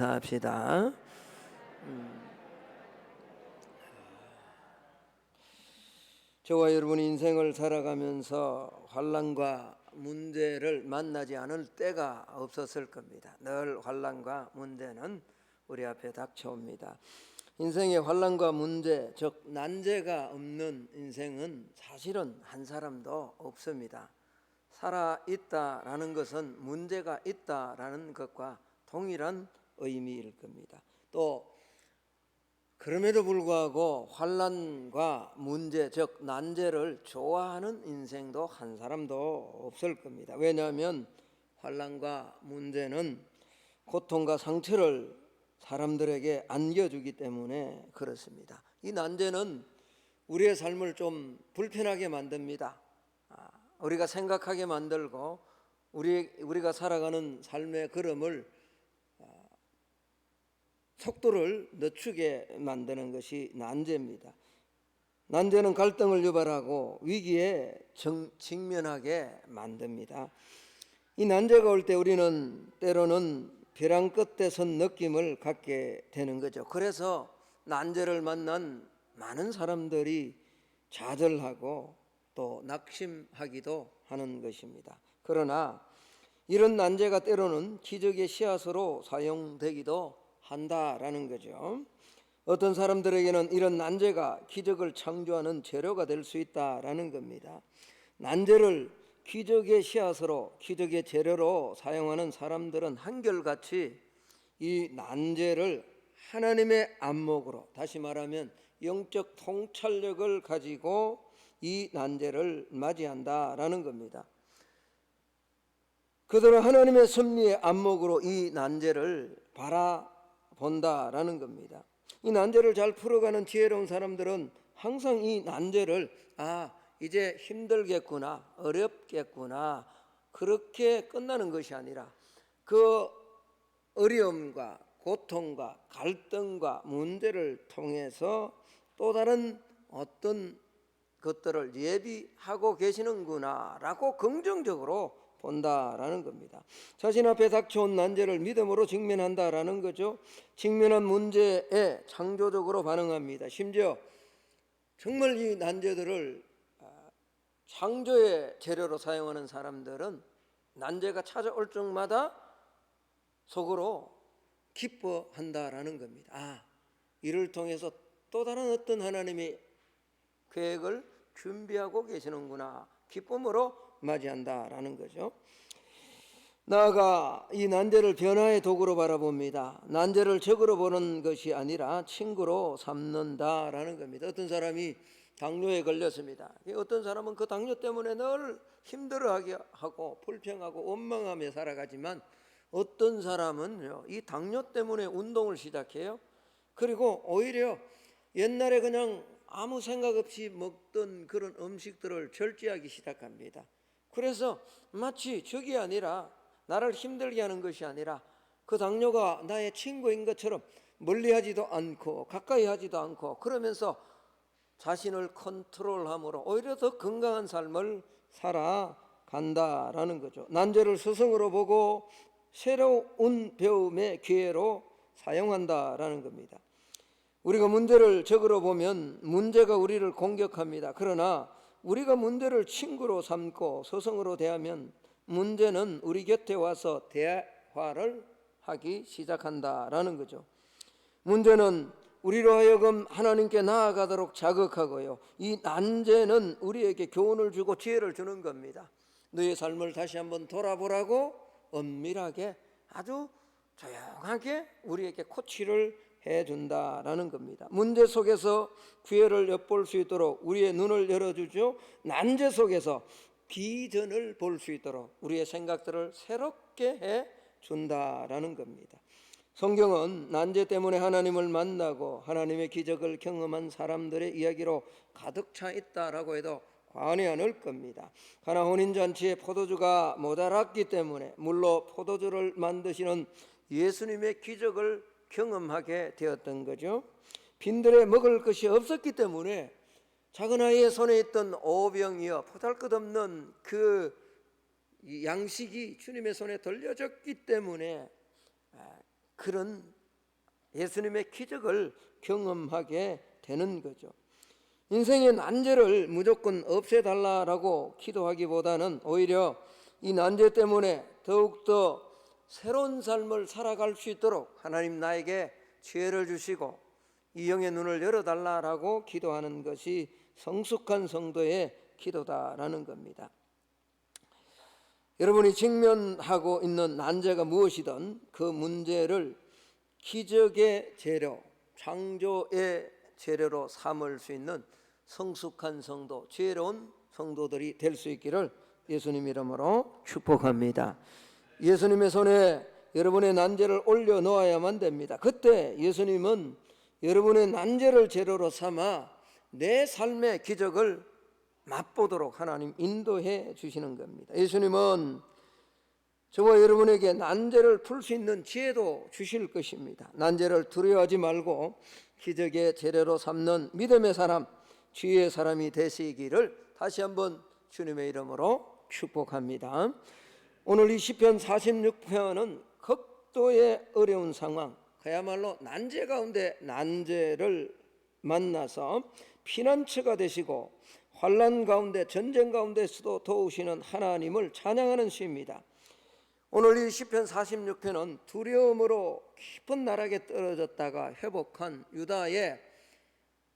합시다. 저와 여러분 인생을 살아가면서 환난과 문제를 만나지 않을 때가 없었을 겁니다. 늘 환난과 문제는 우리 앞에 닥쳐옵니다. 인생의 환난과 문제, 즉 난제가 없는 인생은 사실은 한 사람도 없습니다. 살아있다라는 것은 문제가 있다라는 것과 동일한 의미일 겁니다. 또 그럼에도 불구하고 환난과 문제, 즉 난제를 좋아하는 인생도 한 사람도 없을 겁니다. 왜냐하면 환난과 문제는 고통과 상처를 사람들에게 안겨주기 때문에 그렇습니다. 이 난제는 우리의 삶을 좀 불편하게 만듭니다. 우리가 생각하게 만들고 우리가 살아가는 삶의 걸음을 속도를 늦추게 만드는 것이 난제입니다. 난제는 갈등을 유발하고 위기에 직면하게 만듭니다. 이 난제가 올 때 우리는 때로는 벼랑 끝에 선 느낌을 갖게 되는 거죠. 그래서 난제를 만난 많은 사람들이 좌절하고 또 낙심하기도 하는 것입니다. 그러나 이런 난제가 때로는 기적의 씨앗으로 사용되기도 한다라는 거죠. 어떤 사람들에게는 이런 난제가 기적을 창조하는 재료가 될 수 있다라는 겁니다. 난제를 기적의 씨앗으로, 기적의 재료로 사용하는 사람들은 한결같이 이 난제를 하나님의 안목으로, 다시 말하면 영적 통찰력을 가지고 이 난제를 맞이한다라는 겁니다. 그들은 하나님의 섭리의 안목으로 이 난제를 바라본다라는 겁니다. 이 난제를 잘 풀어가는 지혜로운 사람들은 항상 이 난제를 이제 힘들겠구나, 어렵겠구나, 그렇게 끝나는 것이 아니라 그 어려움과 고통과 갈등과 문제를 통해서 또 다른 어떤 것들을 예비하고 계시는구나 라고 긍정적으로 본다라는 겁니다. 자신 앞에 닥쳐온 난제를 믿음으로 직면한다라는 거죠. 직면한 문제에 창조적으로 반응합니다. 심지어 정말 이 난제들을 창조의 재료로 사용하는 사람들은 난제가 찾아올 적마다 속으로 기뻐한다라는 겁니다. 이를 통해서 또 다른 어떤 하나님의 계획을 준비하고 계시는구나, 기쁨으로 맞이한다라는 거죠. 나아가 이 난제를 변화의 도구로 바라봅니다. 난제를 적으로 보는 것이 아니라 친구로 삼는다라는 겁니다. 어떤 사람이 당뇨에 걸렸습니다. 어떤 사람은 그 당뇨 때문에 늘 힘들어하게 하고 불평하고 원망하며 살아가지만 어떤 사람은 이 당뇨 때문에 운동을 시작해요. 그리고 오히려 옛날에 그냥 아무 생각 없이 먹던 그런 음식들을 절제하기 시작합니다. 그래서 마치 적이 아니라, 나를 힘들게 하는 것이 아니라 그 당뇨가 나의 친구인 것처럼 멀리하지도 않고 가까이 하지도 않고, 그러면서 자신을 컨트롤함으로 오히려 더 건강한 삶을 살아간다라는 거죠. 난제를 스승으로 보고 새로운 배움의 기회로 사용한다라는 겁니다. 우리가 문제를 적으로 보면 문제가 우리를 공격합니다. 그러나 우리가 문제를 친구로 삼고 스승으로 대하면 문제는 우리 곁에 와서 대화를 하기 시작한다라는 거죠. 문제는 우리로 하여금 하나님께 나아가도록 자극하고요, 이 난제는 우리에게 교훈을 주고 지혜를 주는 겁니다. 너의 삶을 다시 한번 돌아보라고 엄밀하게 아주 조용하게 우리에게 코치를 해준다라는 겁니다. 문제 속에서 기회를 엿볼 수 있도록 우리의 눈을 열어주죠. 난제 속에서 비전을 볼 수 있도록 우리의 생각들을 새롭게 해준다라는 겁니다. 성경은 난제 때문에 하나님을 만나고 하나님의 기적을 경험한 사람들의 이야기로 가득 차 있다라고 해도 과언이 아닐 겁니다. 가나 혼인잔치에 포도주가 모자랐기 때문에 물로 포도주를 만드시는 예수님의 기적을 경험하게 되었던 거죠. 빈들에 먹을 것이 없었기 때문에 작은 아이의 손에 있던 오병이어 보잘것없는 그 양식이 주님의 손에 돌려졌기 때문에 그런 예수님의 기적을 경험하게 되는 거죠. 인생의 난제를 무조건 없애달라고 기도하기보다는 오히려 이 난제 때문에 더욱더 새로운 삶을 살아갈 수 있도록 하나님 나에게 지혜를 주시고 이 영의 눈을 열어달라고 기도하는 것이 성숙한 성도의 기도다라는 겁니다. 여러분이 직면하고 있는 난제가 무엇이든 그 문제를 기적의 재료, 창조의 재료로 삼을 수 있는 성숙한 성도, 지혜로운 성도들이 될 수 있기를 예수님 이름으로 축복합니다. 예수님의 손에 여러분의 난제를 올려놓아야만 됩니다. 그때 예수님은 여러분의 난제를 재료로 삼아 내 삶의 기적을 맛보도록 하나님 인도해 주시는 겁니다. 예수님은 저와 여러분에게 난제를 풀 수 있는 지혜도 주실 것입니다. 난제를 두려워하지 말고 기적의 재료로 삼는 믿음의 사람, 지혜의 사람이 되시기를 다시 한번 주님의 이름으로 축복합니다. 오늘 이 시편 46편은 극도의 어려운 상황, 그야말로 난제 가운데 난제를 만나서 피난처가 되시고 환난 가운데 전쟁 가운데서도 도우시는 하나님을 찬양하는 시입니다. 오늘 이 시편 46편은 두려움으로 깊은 나락에 떨어졌다가 회복한 유다의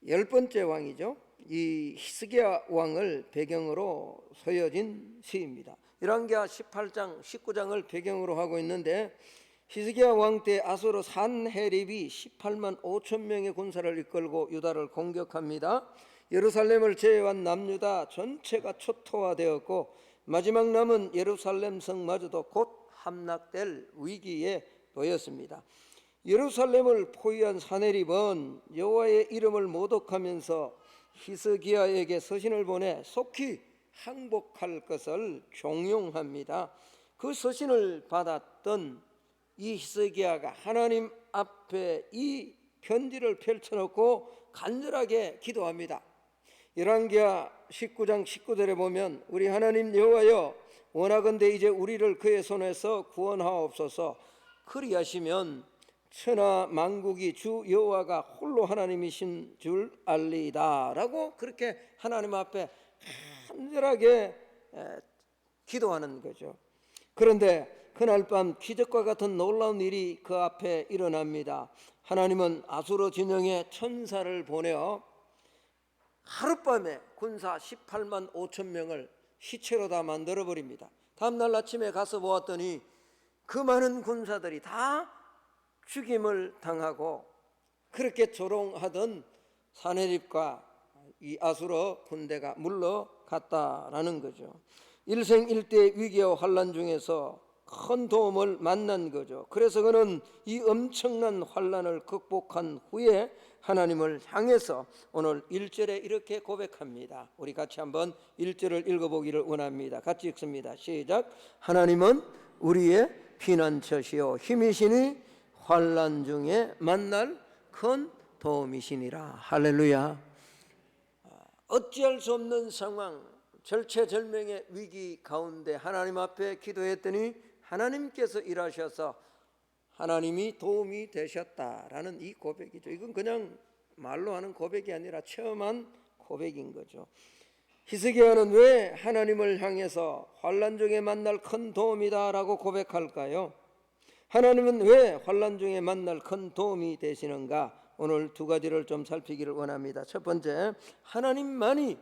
10번째 왕이죠. 이 히스기야 왕을 배경으로 서여진 시입니다. 열왕기하 18장, 19장을 배경으로 하고 있는데 히스기야 왕 때 아수르 산헤립이 18만 5천 명의 군사를 이끌고 유다를 공격합니다. 예루살렘을 제외한 남유다 전체가 초토화되었고 마지막 남은 예루살렘 성마저도 곧 함락될 위기에 놓였습니다. 예루살렘을 포위한 산헤립은 여호와의 이름을 모독하면서 히스기야에게 서신을 보내 속히 항복할 것을 종용합니다. 그 서신을 받았던 이 히스기야가 하나님 앞에 이 편지를 펼쳐놓고 간절하게 기도합니다. 열왕기하 19장 19절에 보면 우리 하나님 여호와여 원하건대 이제 우리를 그의 손에서 구원하옵소서. 그리하시면 천하 만국이 주 여호와가 홀로 하나님이신 줄 알리이다 라고 그렇게 하나님 앞에 간절하게 기도하는 거죠. 그런데 그날 밤 기적과 같은 놀라운 일이 그 앞에 일어납니다. 하나님은 아수르 진영에 천사를 보내어 하룻밤에 군사 18만 5천 명을 시체로 다 만들어버립니다. 다음날 아침에 가서 보았더니 그 많은 군사들이 다 죽임을 당하고 그렇게 조롱하던 산헤립과 이 아수르 군대가 물러갔다라는 거죠. 일생일대 위기와 환난 중에서 큰 도움을 만난 거죠. 그래서 그는 이 엄청난 환난을 극복한 후에 하나님을 향해서 오늘 1절에 이렇게 고백합니다. 우리 같이 한번 1절을 읽어보기를 원합니다. 같이 읽습니다. 시작. 하나님은 우리의 피난처시요 힘이시니 환난 중에 만날 큰 도움이시니라. 할렐루야. 어찌할 수 없는 상황, 절체절명의 위기 가운데 하나님 앞에 기도했더니 하나님께서 일하셔서 하나님이 도움이 되셨다라는 이 고백이죠. 이건 그냥 말로 하는 고백이 아니라 체험한 고백인 거죠. 히스기야는 왜 하나님을 향해서 환난 중에 만날 큰 도움이다라고 고백할까요? 하나님은 왜 환난 중에 만날 큰 도움이 되시는가? 오늘 두 가지를 좀 살피기를 원합니다. 첫 번째, 하나님만이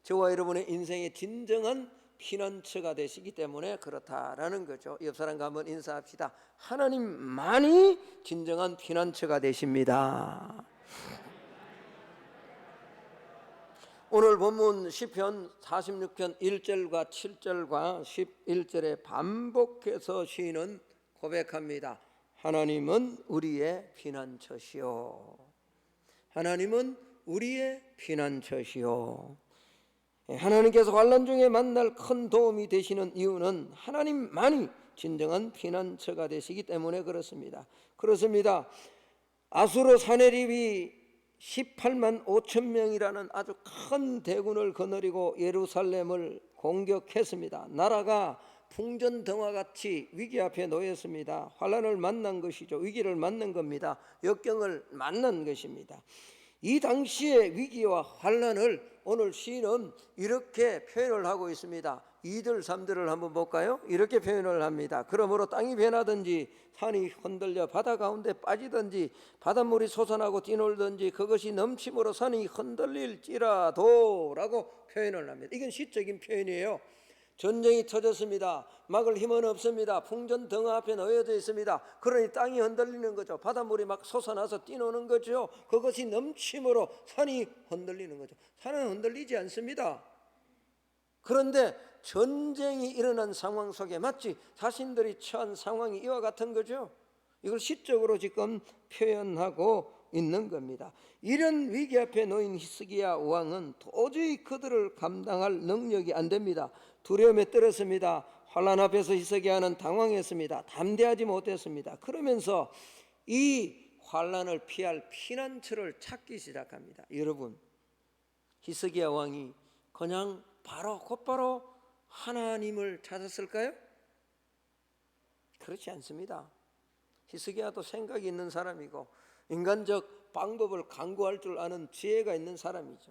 저와 여러분의 인생의 진정한 피난처가 되시기 때문에 그렇다라는 거죠. 옆 사람과 한번 인사합시다. 하나님만이 진정한 피난처가 되십니다. 오늘 본문 시편 46편 1절과 7절과 11절에 반복해서 시인은 고백합니다. 하나님은 우리의 피난처시오. 하나님은 우리의 피난처시오. 하나님께서 환난 중에 만날 큰 도움이 되시는 이유는 하나님만이 진정한 피난처가 되시기 때문에 그렇습니다. 아수르 산헤립이 18만 5천 명이라는 아주 큰 대군을 거느리고 예루살렘을 공격했습니다. 나라가 풍전등화 같이 위기 앞에 놓였습니다. 환난을 만난 것이죠. 위기를 만난 겁니다. 역경을 만난 것입니다. 이 당시의 위기와 환난을 오늘 시인은 이렇게 표현을 하고 있습니다. 2절 3절을 한번 볼까요? 이렇게 표현을 합니다. 그러므로 땅이 변하든지 산이 흔들려 바다 가운데 빠지든지 바닷물이 솟아나고 뛰놀든지 그것이 넘침으로 산이 흔들릴지라도 라고 표현을 합니다. 이건 시적인 표현이에요. 전쟁이 터졌습니다. 막을 힘은 없습니다. 풍전등화 앞에 놓여져 있습니다. 그러니 땅이 흔들리는 거죠. 바닷물이 막 솟아나서 뛰노는 거죠. 그것이 넘침으로 산이 흔들리는 거죠. 산은 흔들리지 않습니다. 그런데 전쟁이 일어난 상황 속에 마치 자신들이 처한 상황이 이와 같은 거죠. 이걸 시적으로 지금 표현하고 있는 겁니다. 이런 위기 앞에 놓인 히스기야 왕은 도저히 그들을 감당할 능력이 안 됩니다. 두려움에 떨었습니다. 환난 앞에서 히스기야는 당황했습니다. 담대하지 못했습니다. 그러면서 이 환난을 피할 피난처를 찾기 시작합니다. 여러분, 히스기야 왕이 그냥 곧바로 하나님을 찾았을까요? 그렇지 않습니다. 히스기야도 생각이 있는 사람이고 인간적 방법을 강구할 줄 아는 지혜가 있는 사람이죠.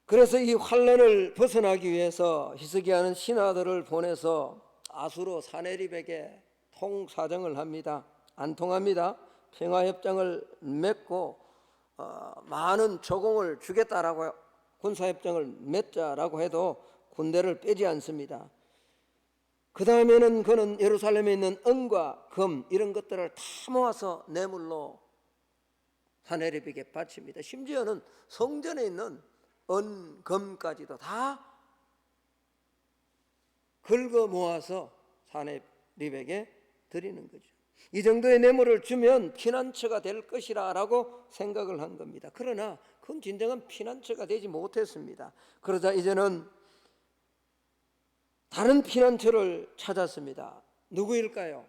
그래서 이 환난을 벗어나기 위해서 히스기야는 신하들을 보내서 아수르 사네립에게 통사정을 합니다. 안 통합니다. 평화협정을 맺고 많은 조공을 주겠다라고 군사협정을 맺자라고 해도 군대를 빼지 않습니다. 그 다음에는 그는 예루살렘에 있는 은과 금 이런 것들을 다 모아서 뇌물로 사네립에게 바칩니다. 심지어는 성전에 있는 은, 금까지도 다 긁어 모아서 사네립에게 드리는 거죠. 이 정도의 뇌물을 주면 피난처가 될 것이라 라고 생각을 한 겁니다. 그러나 그건 진정한 피난처가 되지 못했습니다. 그러자 이제는 다른 피난처를 찾았습니다. 누구일까요?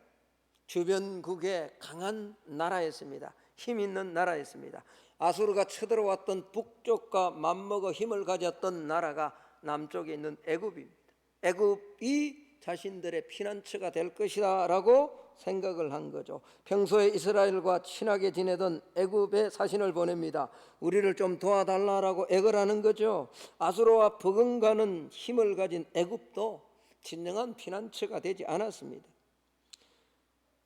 주변국의 강한 나라였습니다. 힘 있는 나라였습니다. 아수르가 쳐들어왔던 북쪽과 맞먹어 힘을 가졌던 나라가 남쪽에 있는 애굽입니다. 애굽이 자신들의 피난처가 될 것이다 라고 생각을 한 거죠. 평소에 이스라엘과 친하게 지내던 애굽에 사신을 보냅니다. 우리를 좀 도와달라라고 애걸하는 거죠. 아수르와 버금가는 힘을 가진 애굽도 진정한 피난처가 되지 않았습니다.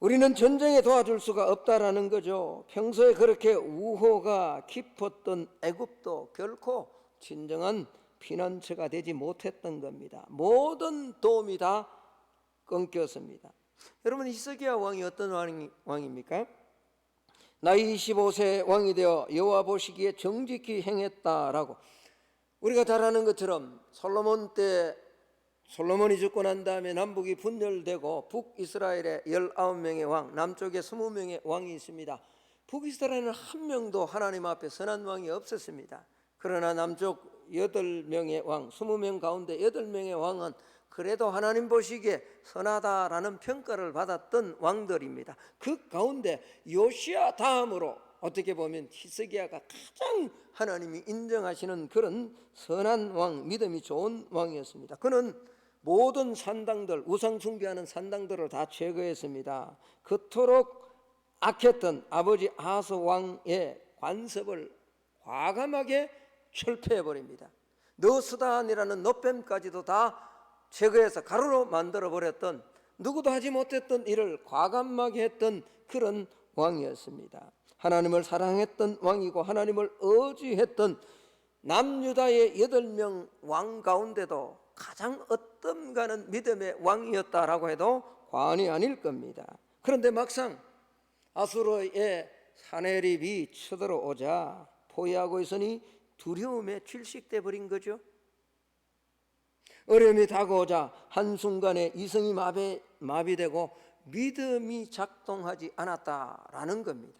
우리는 전쟁에 도와줄 수가 없다라는 거죠. 평소에 그렇게 우호가 깊었던 애굽도 결코 진정한 피난처가 되지 못했던 겁니다. 모든 도움이 다 끊겼습니다. 여러분, 히스기야 왕이 어떤 왕입니까? 나이 25세 왕이 되어 여호와 보시기에 정직히 행했다라고 우리가 잘 아는 것처럼 솔로몬이 죽고 난 다음에 남북이 분열되고 북이스라엘에 19명의 왕, 남쪽에 20명의 왕이 있습니다. 북이스라엘은 한 명도 하나님 앞에 선한 왕이 없었습니다. 그러나 남쪽 8명의 왕, 20명 가운데 8명의 왕은 그래도 하나님 보시기에 선하다라는 평가를 받았던 왕들입니다. 그 가운데 요시야 다음으로 어떻게 보면 히스기야가 가장 하나님이 인정하시는 그런 선한 왕, 믿음이 좋은 왕이었습니다. 그는 모든 산당들, 우상 숭배하는 산당들을 다 제거했습니다. 그토록 악했던 아버지 아하스 왕의 관습을 과감하게 철폐해버립니다. 너스단이라는 너뱀까지도 다 제거해서 가루로 만들어버렸던, 누구도 하지 못했던 일을 과감하게 했던 그런 왕이었습니다. 하나님을 사랑했던 왕이고 하나님을 의지했던 남유다의 8명 왕 가운데도 가장 어떤가는 믿음의 왕이었다라고 해도 과언이 아닐 겁니다. 그런데 막상 아수르의 사네립이 쳐들어오자 포위하고 있으니 두려움에 질식돼 버린 거죠. 어려움이 다가오자 한순간에 이성이 마비되고 믿음이 작동하지 않았다라는 겁니다.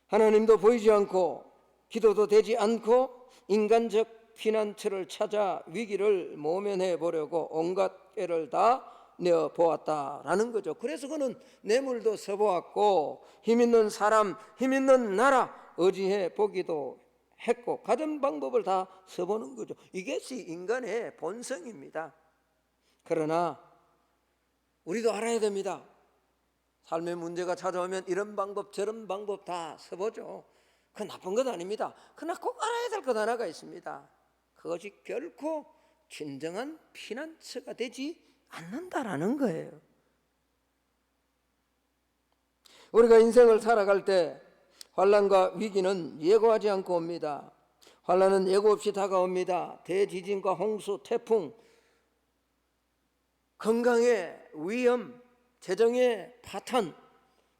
하나님도 보이지 않고 기도도 되지 않고 인간적 피난처를 찾아 위기를 모면해 보려고 온갖 애를 다 내어 보았다라는 거죠. 그래서 그는 뇌물도 써보았고 힘 있는 사람, 힘 있는 나라 의지해 보기도 했고 가진 방법을 다 써보는 거죠. 이것이 인간의 본성입니다. 그러나 우리도 알아야 됩니다. 삶의 문제가 찾아오면 이런 방법 저런 방법 다 써보죠. 그건 나쁜 것 아닙니다. 그러나 꼭 알아야 될 것 하나가 있습니다. 그것이 결코 진정한 피난처가 되지 않는다라는 거예요. 우리가 인생을 살아갈 때 환난과 위기는 예고하지 않고 옵니다. 환난은 예고 없이 다가옵니다. 대지진과 홍수, 태풍, 건강의 위험, 재정의 파탄,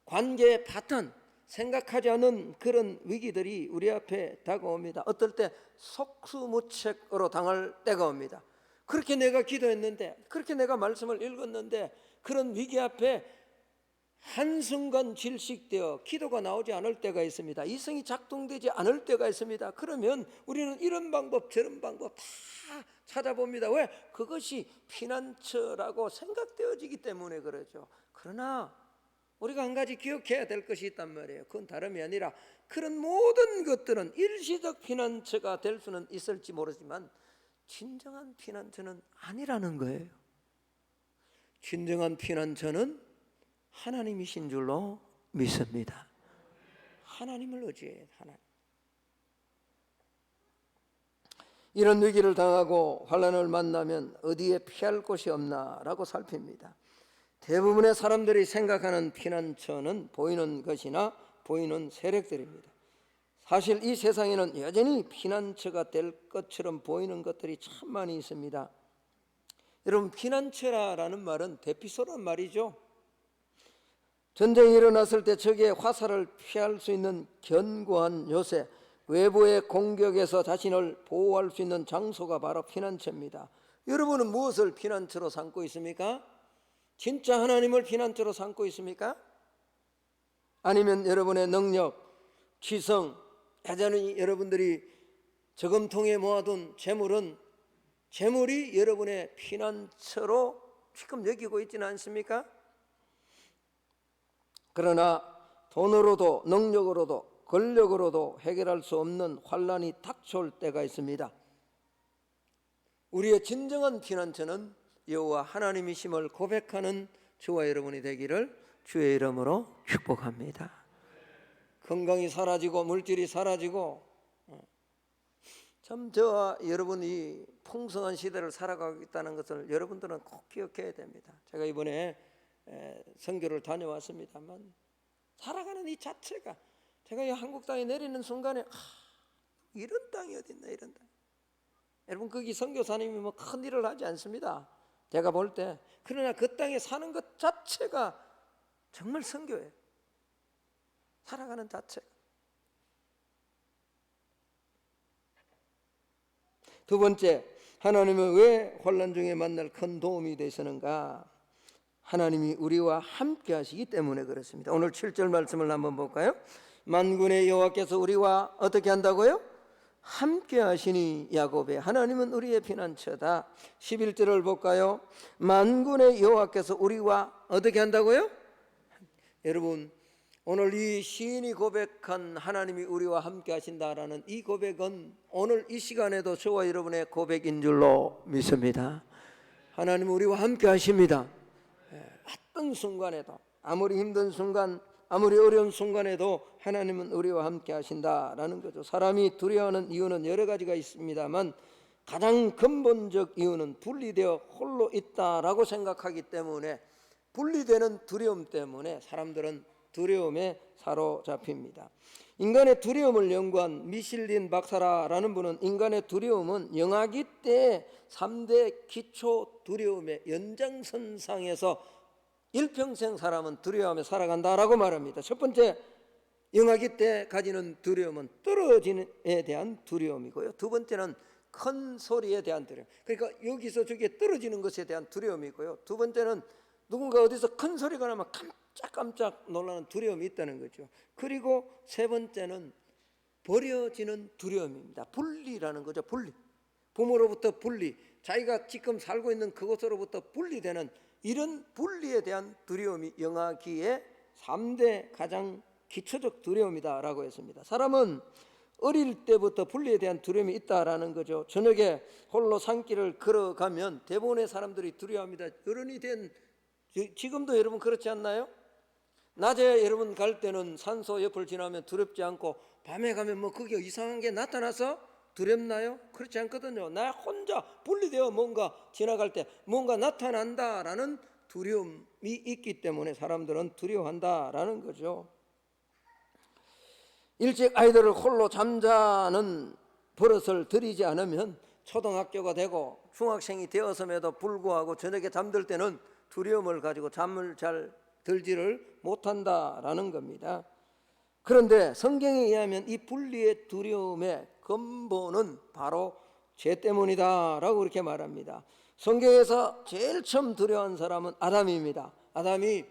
관계의 파탄, 생각하지 않은 그런 위기들이 우리 앞에 다가옵니다. 어떨 때 속수무책으로 당할 때가 옵니다. 그렇게 내가 기도했는데, 그렇게 내가 말씀을 읽었는데 그런 위기 앞에 한순간 질식되어 기도가 나오지 않을 때가 있습니다. 이성이 작동되지 않을 때가 있습니다. 그러면 우리는 이런 방법 저런 방법 다 찾아봅니다. 왜? 그것이 피난처라고 생각되어지기 때문에 그러죠. 그러나 우리가 한 가지 기억해야 될 것이 있단 말이에요. 그건 다름이 아니라 그런 모든 것들은 일시적 피난처가 될 수는 있을지 모르지만 진정한 피난처는 아니라는 거예요. 진정한 피난처는 하나님이신 줄로 믿습니다. 하나님을 의지해요. 하나님. 이런 위기를 당하고 환난을 만나면 어디에 피할 곳이 없나라고 살핍니다. 대부분의 사람들이 생각하는 피난처는 보이는 것이나 보이는 세력들입니다. 사실 이 세상에는 여전히 피난처가 될 것처럼 보이는 것들이 참 많이 있습니다. 여러분, 피난처라는 말은 대피소란 말이죠. 전쟁이 일어났을 때 적의 화살을 피할 수 있는 견고한 요새, 외부의 공격에서 자신을 보호할 수 있는 장소가 바로 피난처입니다. 여러분은 무엇을 피난처로 삼고 있습니까? 진짜 하나님을 피난처로 삼고 있습니까? 아니면 여러분의 능력, 지성, 여전히 여러분들이 저금통에 모아둔 재물이 여러분의 피난처로 지금 여기고 있지는 않습니까? 그러나 돈으로도 능력으로도 권력으로도 해결할 수 없는 환난이 닥쳐올 때가 있습니다. 우리의 진정한 피난처는 여호와 하나님이심을 고백하는 저와 여러분이 되기를 주의 이름으로 축복합니다. 건강이 사라지고 물질이 사라지고 참 저와 여러분이 풍성한 시대를 살아가고 있다는 것을 여러분들은 꼭 기억해야 됩니다. 제가 이번에 선교를 다녀왔습니다만 살아가는 이 자체가 제가 이 한국 땅에 내리는 순간에 이런 땅이 어디 있나 이런 땅. 여러분 거기 선교사님이 뭐 큰 일을 하지 않습니다. 제가 볼 때. 그러나 그 땅에 사는 것 자체가 정말 선교예요. 살아가는 자체가. 두 번째, 하나님은 왜 환난 중에 만날 큰 도움이 되시는가? 하나님이 우리와 함께 하시기 때문에 그렇습니다. 오늘 7절 말씀을 한번 볼까요? 만군의 여호와께서 우리와 어떻게 한다고요? 함께 하시니 야곱의 하나님은 우리의 피난처다. 11절을 볼까요? 만군의 여호와께서 우리와 어떻게 한다고요? 여러분, 오늘 이 시인이 고백한 하나님이 우리와 함께 하신다라는 이 고백은 오늘 이 시간에도 저와 여러분의 고백인 줄로 믿습니다. 하나님은 우리와 함께 하십니다. 어떤 순간에도, 아무리 힘든 순간, 아무리 어려운 순간에도 하나님은 우리와 함께 하신다라는 거죠. 사람이 두려워하는 이유는 여러 가지가 있습니다만 가장 근본적 이유는 분리되어 홀로 있다라고 생각하기 때문에, 분리되는 두려움 때문에 사람들은 두려움에 사로잡힙니다. 인간의 두려움을 연구한 미실린 박사라는 분은 인간의 두려움은 영아기 때 3대 기초 두려움의 연장선상에서 일평생 사람은 두려워하며 살아간다라고 말합니다. 첫 번째, 영아기 때 가지는 두려움은 떨어짐에 대한 두려움이고요. 두 번째는 큰 소리에 대한 두려움. 그러니까 여기서 저기에 떨어지는 것에 대한 두려움이고요. 두 번째는 누군가 어디서 큰 소리가 나면 깜짝깜짝 놀라는 두려움이 있다는 거죠. 그리고 세 번째는 버려지는 두려움입니다. 분리라는 거죠. 분리. 부모로부터 분리, 자기가 지금 살고 있는 그곳으로부터 분리되는 이런 분리에 대한 두려움이 영아기의 3대 가장 기초적 두려움이다라고 했습니다. 사람은 어릴 때부터 분리에 대한 두려움이 있다라는 거죠. 저녁에 홀로 산길을 걸어가면 대부분의 사람들이 두려워합니다. 어른이 된 지금도 여러분 그렇지 않나요? 낮에 여러분 갈 때는 산소 옆을 지나면 두렵지 않고 밤에 가면 뭐 그게 이상한 게 나타나서 두렵나요? 그렇지 않거든요. 나 혼자 분리되어 뭔가 지나갈 때 뭔가 나타난다라는 두려움이 있기 때문에 사람들은 두려워한다라는 거죠. 일찍 아이들을 홀로 잠자는 버릇을 들이지 않으면 초등학교가 되고 중학생이 되었음에도 불구하고 저녁에 잠들 때는 두려움을 가지고 잠을 잘 들지를 못한다라는 겁니다. 그런데 성경에 의하면 이 분리의 두려움의 근본은 바로 죄 때문이다라고 그렇게 말합니다. 성경에서 제일 처음 두려워한 사람은 아담입니다. 아담이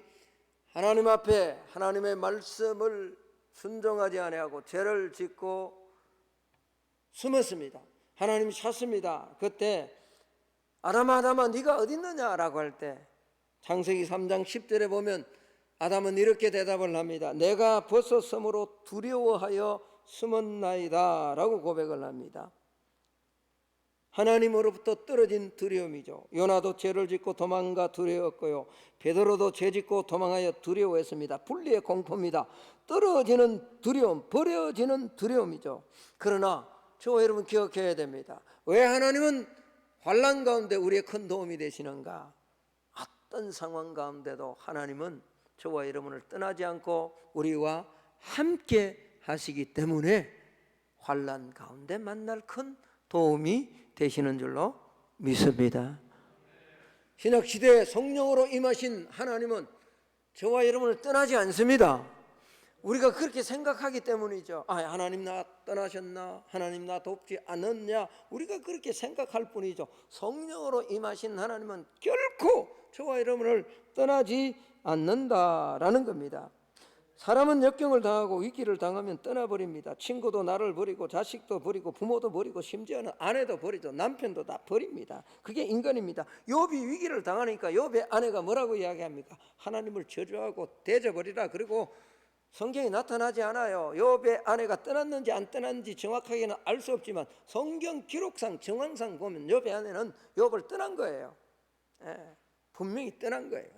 하나님 앞에 하나님의 말씀을 순종하지 아니하고 죄를 짓고 숨었습니다. 하나님이 찾습니다. 그때 아담아 아담아 네가 어디 있느냐라고 할 때 창세기 3장 10절에 보면 아담은 이렇게 대답을 합니다. 내가 벗어섬으로 두려워하여 숨었나이다 라고 고백을 합니다. 하나님으로부터 떨어진 두려움이죠. 요나도 죄를 짓고 도망가 두려웠고요, 베드로도 죄 짓고 도망하여 두려워했습니다. 분리의 공포입니다. 떨어지는 두려움, 버려지는 두려움이죠. 그러나 저와 여러분 기억해야 됩니다. 왜 하나님은 환난 가운데 우리의 큰 도움이 되시는가? 어떤 상황 가운데도 하나님은 저와 여러분을 떠나지 않고 우리와 함께 하시기 때문에 환난 가운데 만날 큰 도움이 되시는 줄로 믿습니다. 신약 시대에 성령으로 임하신 하나님은 저와 여러분을 떠나지 않습니다. 우리가 그렇게 생각하기 때문이죠. 하나님 나 떠나셨나? 하나님 나 돕지 않았냐? 우리가 그렇게 생각할 뿐이죠. 성령으로 임하신 하나님은 결코 저와 여러분을 떠나지 않는다라는 겁니다. 사람은 역경을 당하고 위기를 당하면 떠나버립니다. 친구도 나를 버리고 자식도 버리고 부모도 버리고 심지어는 아내도 버리죠. 남편도 다 버립니다. 그게 인간입니다. 욥이 위기를 당하니까 욥의 아내가 뭐라고 이야기합니까? 하나님을 저주하고 대져버리라. 그리고 성경에 나타나지 않아요. 욥의 아내가 떠났는지 안 떠났는지 정확하게는 알 수 없지만 성경 기록상 정황상 보면 욥의 아내는 욥을 떠난 거예요. 분명히 떠난 거예요.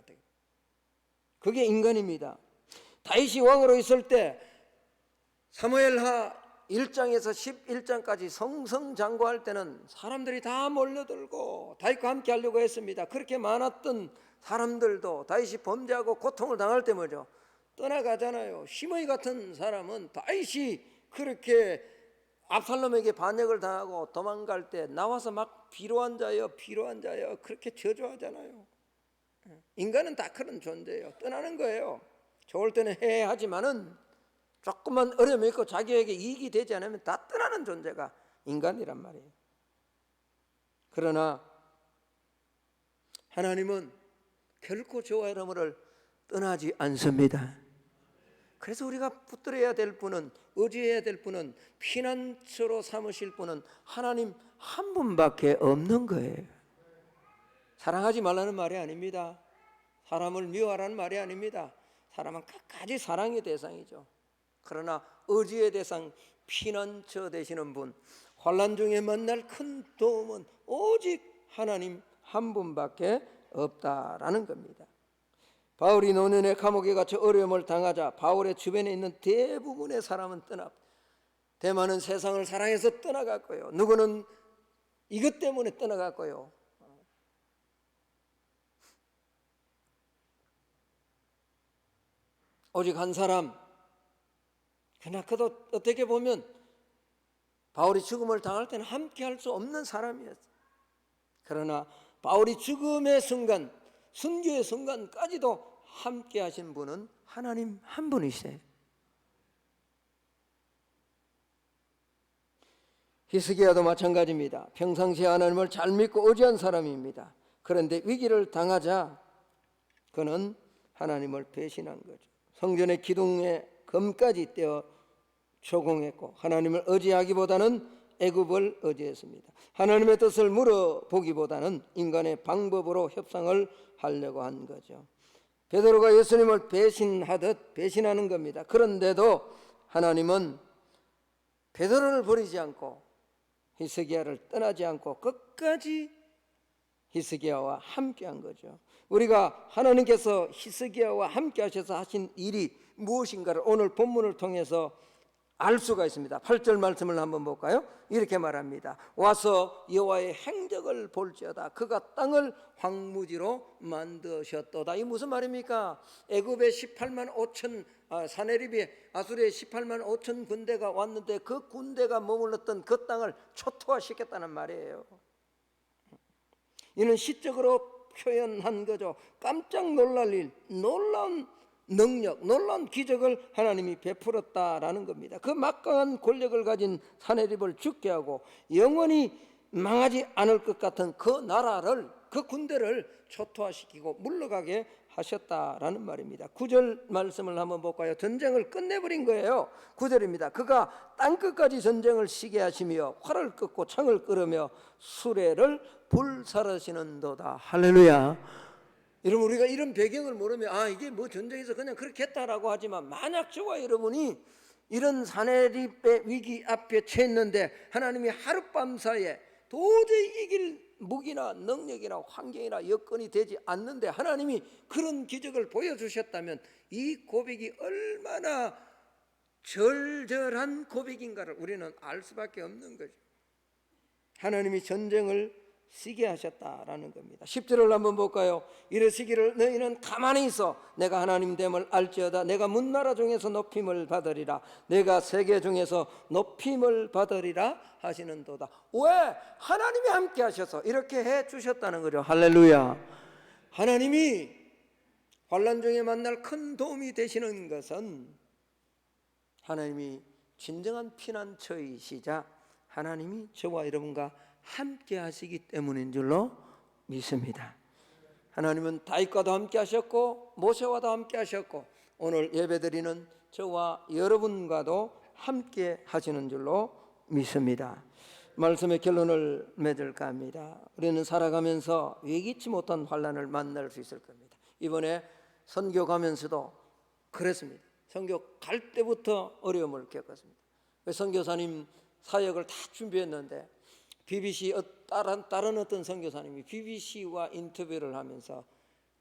그게 인간입니다. 다윗이 왕으로 있을 때 사무엘하 1장에서 11장까지 성성장구할 때는 사람들이 다 몰려들고 다윗과 함께 하려고 했습니다. 그렇게 많았던 사람들도 다윗이 범죄하고 고통을 당할 때 뭐죠? 떠나가잖아요. 시므이 같은 사람은 다윗이 그렇게 압살롬에게 반역을 당하고 도망갈 때 나와서 막 비로한 자여 비로한 자여 그렇게 저주하잖아요. 인간은 다 그런 존재예요. 떠나는 거예요. 좋을 때는 해하지만은 조금만 어려움이 있고 자기에게 이익이 되지 않으면 다 떠나는 존재가 인간이란 말이에요. 그러나 하나님은 결코 저와 여러분을 떠나지 않습니다. 그래서 우리가 붙들어야 될 분은, 의지해야 될 분은, 피난처로 삼으실 분은 하나님 한 분밖에 없는 거예요. 사랑하지 말라는 말이 아닙니다. 사람을 미워하라는 말이 아닙니다. 사람은 끝까지 사랑의 대상이죠. 그러나 의지의 대상, 피난처 되시는 분, 환난 중에 만날 큰 도움은 오직 하나님 한 분밖에 없다라는 겁니다. 바울이 노년에 감옥에 갇혀 어려움을 당하자 바울의 주변에 있는 대부분의 사람은 대만은 세상을 사랑해서 떠나갔고요, 누구는 이것 때문에 떠나갔고요, 오직 한 사람, 그러나 그도 어떻게 보면 바울이 죽음을 당할 때는 함께 할 수 없는 사람이었어요. 그러나 바울이 죽음의 순간, 순교의 순간까지도 함께 하신 분은 하나님 한 분이세요. 히스기야도 마찬가지입니다. 평상시에 하나님을 잘 믿고 의지한 사람입니다. 그런데 위기를 당하자 그는 하나님을 배신한 거죠. 성전의 기둥에 금까지 떼어 조공했고 하나님을 의지하기보다는 애굽을 의지했습니다. 하나님의 뜻을 물어보기보다는 인간의 방법으로 협상을 하려고 한 거죠. 베드로가 예수님을 배신하듯 배신하는 겁니다. 그런데도 하나님은 베드로를 버리지 않고 히스기야를 떠나지 않고 끝까지 히스기야와 함께한 거죠. 우리가 하나님께서 히스기야와 함께 하셔서 하신 일이 무엇인가를 오늘 본문을 통해서 알 수가 있습니다. 8절 말씀을 한번 볼까요? 이렇게 말합니다. 와서 여호와의 행적을 볼지어다. 그가 땅을 황무지로 만드셨도다. 이 무슨 말입니까? 애굽의 18만 5천 사네립의 아수르의 18만 5천 군대가 왔는데 그 군대가 머물렀던 그 땅을 초토화시켰다는 말이에요. 이는 시적으로 표현한 거죠. 깜짝 놀랄 일, 놀라운 능력, 놀라운 기적을 하나님이 베풀었다라는 겁니다. 그 막강한 권력을 가진 사네립을 죽게 하고 영원히 망하지 않을 것 같은 그 나라를, 그 군대를 초토화시키고 물러가게 하셨다라는 말입니다. 9절 말씀을 한번 볼까요? 전쟁을 끝내버린 거예요. 9절입니다. 그가 땅끝까지 전쟁을 시게 하시며 활을 끄고 창을 끄르며 수레를 불사르시는도다. 할렐루야. 여러분, 우리가 이런 배경을 모르면 이게 뭐 전쟁에서 그냥 그렇게 했다라고 하지만, 만약 저와 여러분이 이런 사네립의 위기 앞에 처했는데 하나님이 하룻밤 사이에 도저히 이길 무기나 능력이나 환경이나 여건이 되지 않는데 하나님이 그런 기적을 보여주셨다면 이 고백이 얼마나 절절한 고백인가를 우리는 알 수밖에 없는 거죠. 하나님이 전쟁을 시게 하셨다라는 겁니다. 10절을 한번 볼까요? 이르시기를 너희는 가만히 있어 내가 하나님 됨을 알지어다. 내가 문나라 중에서 높임을 받으리라. 내가 세계 중에서 높임을 받으리라 하시는도다. 왜? 하나님이 함께 하셔서 이렇게 해 주셨다는 거죠. 할렐루야. 하나님이 환난 중에 만날 큰 도움이 되시는 것은 하나님이 진정한 피난처이시자 하나님이 저와 여러분과 함께 하시기 때문인 줄로 믿습니다. 하나님은 다윗과도 함께 하셨고 모세와도 함께 하셨고 오늘 예배드리는 저와 여러분과도 함께 하시는 줄로 믿습니다. 말씀의 결론을 맺을까 합니다. 우리는 살아가면서 예기치 못한 환난을 만날 수 있을 겁니다. 이번에 선교 가면서도 그랬습니다. 선교 갈 때부터 어려움을 겪었습니다. 선교사님 사역을 다 준비했는데 BBC 다른 어떤 선교사님이 BBC와 인터뷰를 하면서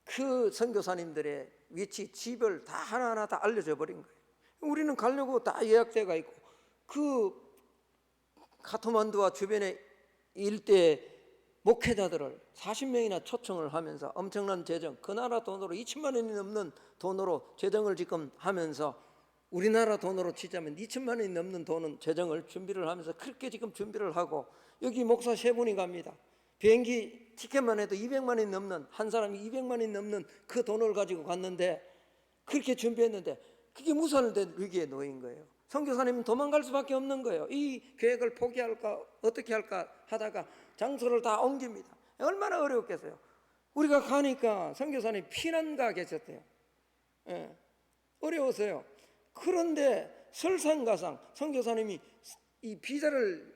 그 선교사님들의 위치, 집을 다 하나하나 다 알려줘 버린 거예요. 우리는 가려고 다 예약돼가 있고 그 카트만두와 주변의 일대 목회자들을 40명이나 초청을 하면서 엄청난 재정, 그 나라 돈으로 2천만 원이 넘는 돈으로 재정을 지금 하면서 우리나라 돈으로 치자면 2천만 원이 넘는 돈은 재정을 준비를 하면서 그렇게 지금 준비를 하고 여기 목사 3분이 갑니다. 비행기 티켓만 해도 200만 원이 넘는, 한 사람이 200만 원이 넘는 그 돈을 가지고 갔는데 그렇게 준비했는데 그게 무산된 위기에 놓인 거예요. 선교사님은 도망갈 수밖에 없는 거예요. 이 계획을 포기할까 어떻게 할까 하다가 장소를 다 옮깁니다. 얼마나 어려웠겠어요. 우리가 가니까 선교사님 피난가 계셨대요. 어려웠어요. 그런데 설상가상 선교사님이 이 비자를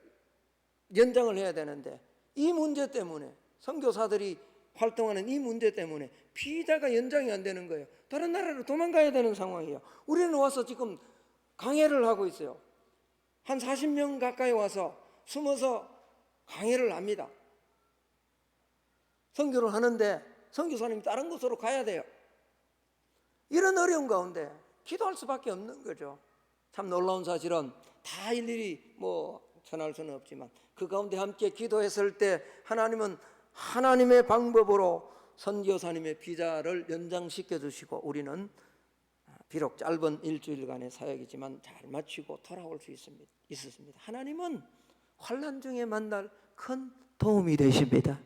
연장을 해야 되는데 이 문제 때문에 선교사들이 활동하는 이 문제 때문에 비자가 연장이 안 되는 거예요. 다른 나라로 도망가야 되는 상황이에요. 우리는 와서 지금 강해를 하고 있어요. 한 40명 가까이 와서 숨어서 강해를 합니다. 선교를 하는데 선교사님이 다른 곳으로 가야 돼요. 이런 어려운 가운데 기도할 수밖에 없는 거죠. 참 놀라운 사실은 다 일일이 전할 수는 없지만 그 가운데 함께 기도했을 때 하나님은 하나님의 방법으로 선교사님의 비자를 연장시켜 주시고 우리는 비록 짧은 일주일간의 사역이지만 잘 마치고 돌아올 수 있었습니다. 하나님은 환난 중에 만날 큰 도움이 되십니다.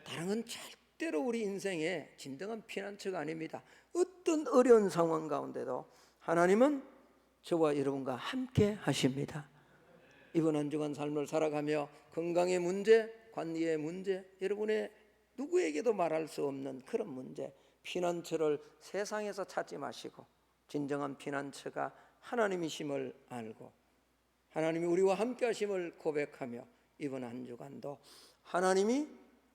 다른 건 절대로 우리 인생의 진정한 피난처가 아닙니다. 어떤 어려운 상황 가운데도 하나님은 저와 여러분과 함께 하십니다. 이번 한 주간 삶을 살아가며 건강의 문제, 관리의 문제, 여러분의 누구에게도 말할 수 없는 그런 문제, 피난처를 세상에서 찾지 마시고 진정한 피난처가 하나님이심을 알고 하나님이 우리와 함께 하심을 고백하며 이번 한 주간도 하나님이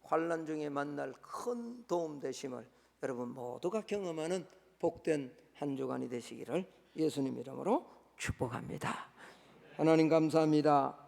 환난 중에 만날 큰 도움 되심을 여러분 모두가 경험하는 복된 한 주간이 되시기를 예수님 이름으로 축복합니다. 하나님 감사합니다.